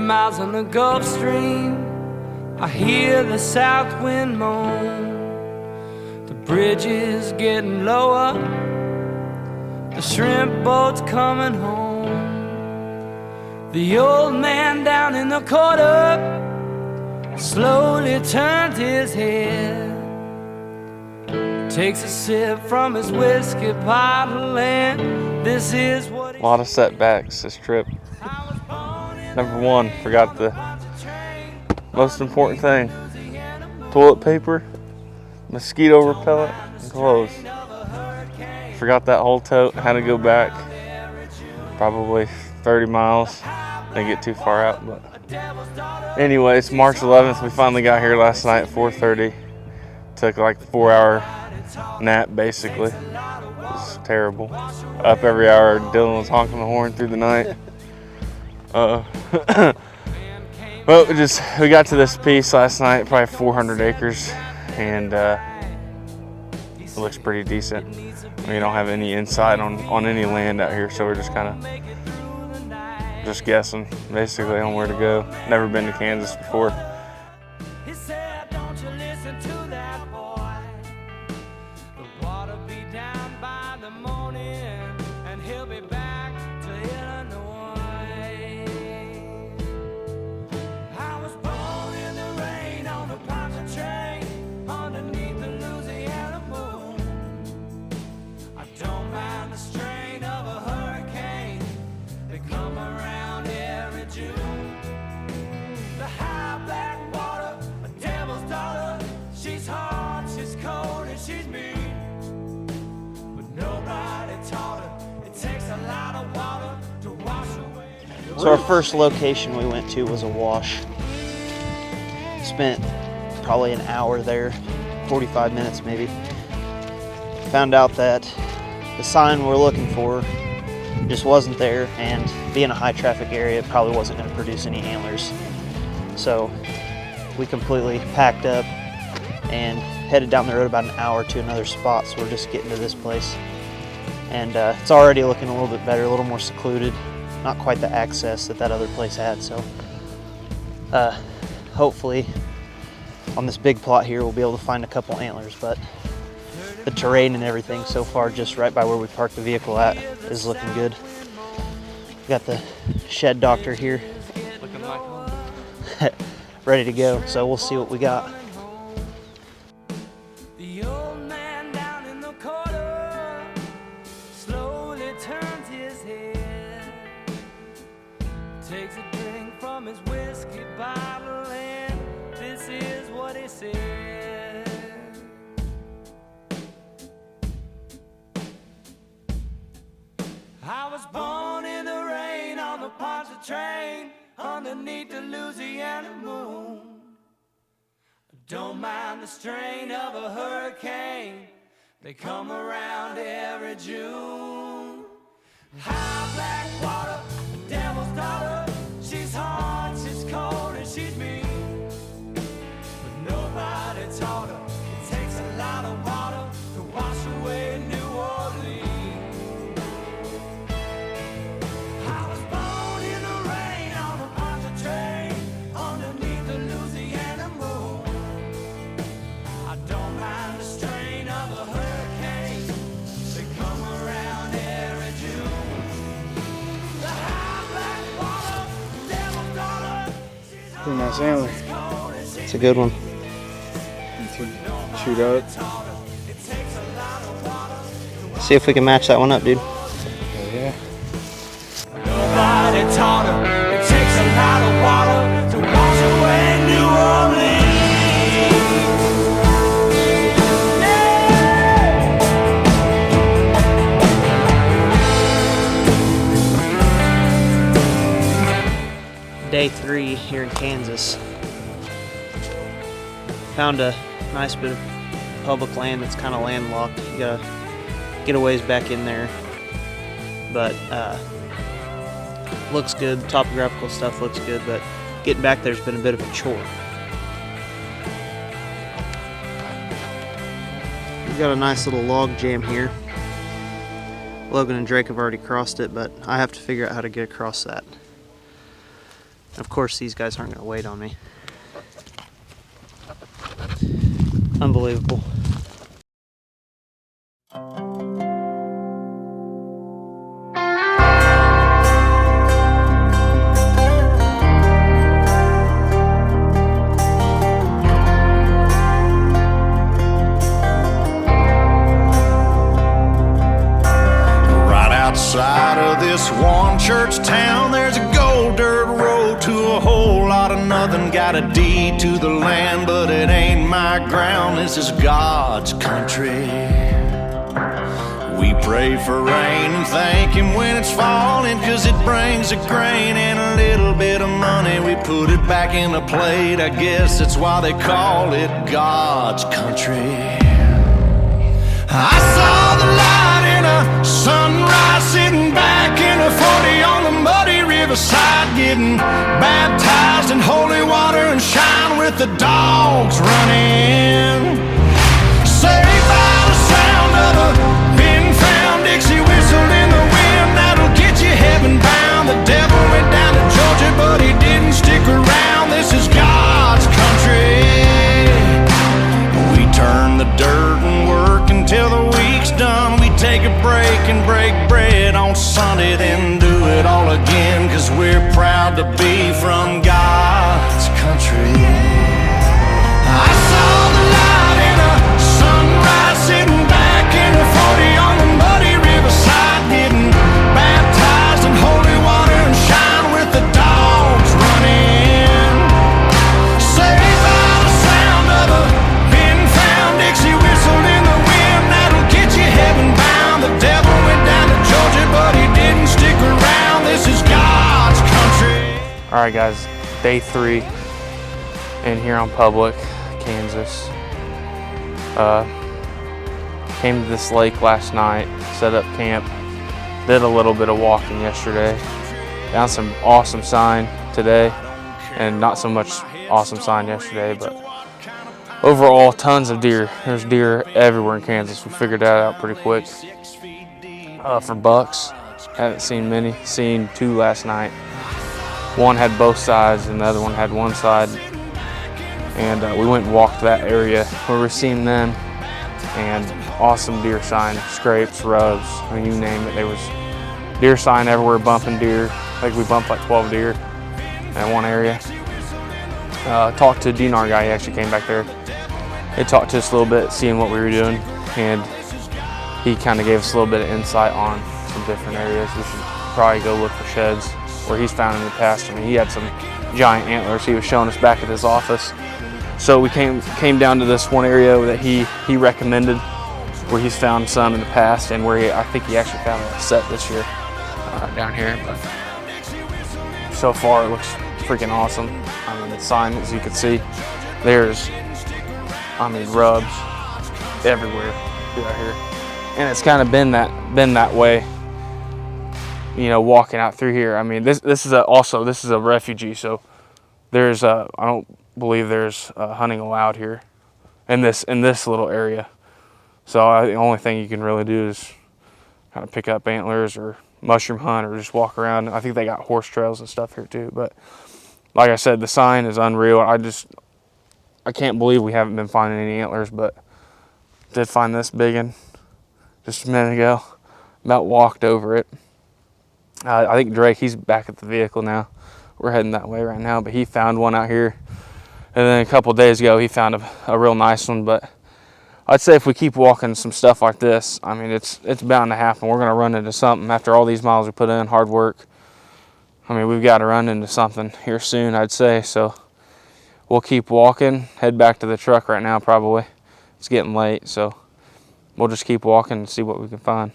Miles on the Gulf Stream, I hear the south wind moan. The bridge is getting lower, the shrimp boat's coming home. The old man down in the corner slowly turns his head, takes a sip from his whiskey bottle, and this is what he... A lot of setbacks this trip. Number one, forgot the most important thing: toilet paper, mosquito repellent, and clothes. Forgot that whole tote. Had to go back probably 30 miles. Didn't get too far out, but anyways, March 11th, we finally got here last night at 4:30. Took like a 4-hour nap basically. It was terrible. Up every hour, Dylan was honking the horn through the night. Well, we got to this piece last night, probably 400 acres, and it looks pretty decent. We don't have any insight on any land out here, so we're just kind of just guessing basically on where to go. Never been to Kansas before. He said, don't you listen to that boy. The water be down by the morning, and he'll be back to Illinois. I was born in the rain on the Poncha train, underneath the Louisiana moon. I don't mind the strain of a hurricane. They come around every June. The high black water, a devil's daughter. She's hard, she's cold, and she's mean. But nobody taught her it takes a lot of water to wash away. So our first location we went to was a wash. Spent probably an hour there, 45 minutes maybe. Found out that the sign we're looking for just wasn't there, and being a high traffic area, it probably wasn't going to produce any antlers. So we completely packed up and headed down the road about an hour to another spot. So we're just getting to this place, and it's already looking a little bit better, a little more secluded, not quite the access that other place had. So hopefully on this big plot here we'll be able to find a couple antlers, but the terrain and everything so far just right by where we parked the vehicle at is looking good. We got the shed doctor here Looking like home. ready to go, so we'll see what we got. The old man down in the corner slowly turns his head, takes a drink from his whiskey bottle, and this is what he said. I was born in the rain on the Poncha train, underneath the Louisiana moon. Don't mind the strain of a hurricane. They come around every June. High black water, the devil's daughter. She's hard, she's cold, and she's mean. But nobody taught her it takes a lot of water to wash away New Orleans. I was born in the rain on the Poncha train, underneath the Louisiana moon. I don't mind the strain of a hurricane. They come around every June. The high black water, the devil's daughter. Pretty nice antler. It's a good one. Shoot up. See if we can match that one up, dude. Oh yeah. Nobody taught her it takes a lot of water to wash away New Orleans. Day 3 here in Kansas. Found a nice bit of public land that's kind of landlocked. You gotta get a ways back in there, but looks good. Topographical stuff looks good, but getting back there's been a bit of a chore. We've got a nice little log jam here. Logan and Drake have already crossed it, but I have to figure out how to get across that. Of course, these guys aren't going to wait on me. Unbelievable. Outside of this one church town, there's a gold dirt road to a whole lot of nothing. Got a deed to the land, but it ain't my ground. This is God's country. We pray for rain and thank Him when it's falling, 'cause it brings a grain and a little bit of money. We put it back in the plate, I guess that's why they call it God's country. I saw the light in a sunrise, sitting back in a 40 on the muddy riverside, getting baptized in holy water and shine with the dogs running. Saved by the sound of a pin-found Dixie whistle in the wind, that'll get you heaven bound. The devil went down to Georgia, but he didn't stick around. This is God's country. We turn the dirt and work until the week's done. We take a break and break bread on Sunday, then do it all again, 'cause we're proud to be from God's country. I saw the light in a sunrise, sitting back in a 40 on the muddy riverside, getting baptized in holy water and shine with the dogs running. Saved by the sound of a pin-found Dixie whistle in the wind, that'll get you heaven bound. The devil went down to Georgia, but he didn't stick around. This is God's country. All right, guys, day 3 in Huron Public, Kansas. Came to this lake last night, set up camp, did a little bit of walking yesterday, found some awesome sign today, and not so much awesome sign yesterday, but overall tons of deer. There's deer everywhere in Kansas. We figured that out pretty quick. For bucks, haven't seen many, seen 2 last night. One had both sides and the other one had one side, and we went and walked that area where we're seeing them, and awesome deer sign, scrapes, rubs, I mean, you name it. There was deer sign everywhere, bumping deer. I think we bumped like 12 deer in one area. Talked to a DNR guy, he actually came back there. He talked to us a little bit, seeing what we were doing, and he kind of gave us a little bit of insight on some different areas. We should probably go look for sheds where he's found in the past. I mean, he had some giant antlers he was showing us back at his office. So we came down to this one area that he recommended, where he's found some in the past, and where I think he actually found a set this year down here. But so far it looks freaking awesome. I mean, the sign, as you can see, there's, I mean, rubs everywhere right here, and it's kind of been that way, you know, walking out through here. I mean, this is a refugee, so there's I don't believe there's hunting allowed here in this little area. So the only thing you can really do is kind of pick up antlers or mushroom hunt or just walk around. I think they got horse trails and stuff here too. But like I said, the sign is unreal. I can't believe we haven't been finding any antlers, but did find this big one just a minute ago. About walked over it. I think Drake, he's back at the vehicle now. We're heading that way right now, but he found one out here. And then a couple days ago, he found a real nice one. But I'd say if we keep walking some stuff like this, I mean, it's bound to happen. We're gonna run into something after all these miles we put in, hard work. I mean, we've got to run into something here soon, I'd say. So we'll keep walking, head back to the truck right now probably. It's getting late, so we'll just keep walking and see what we can find.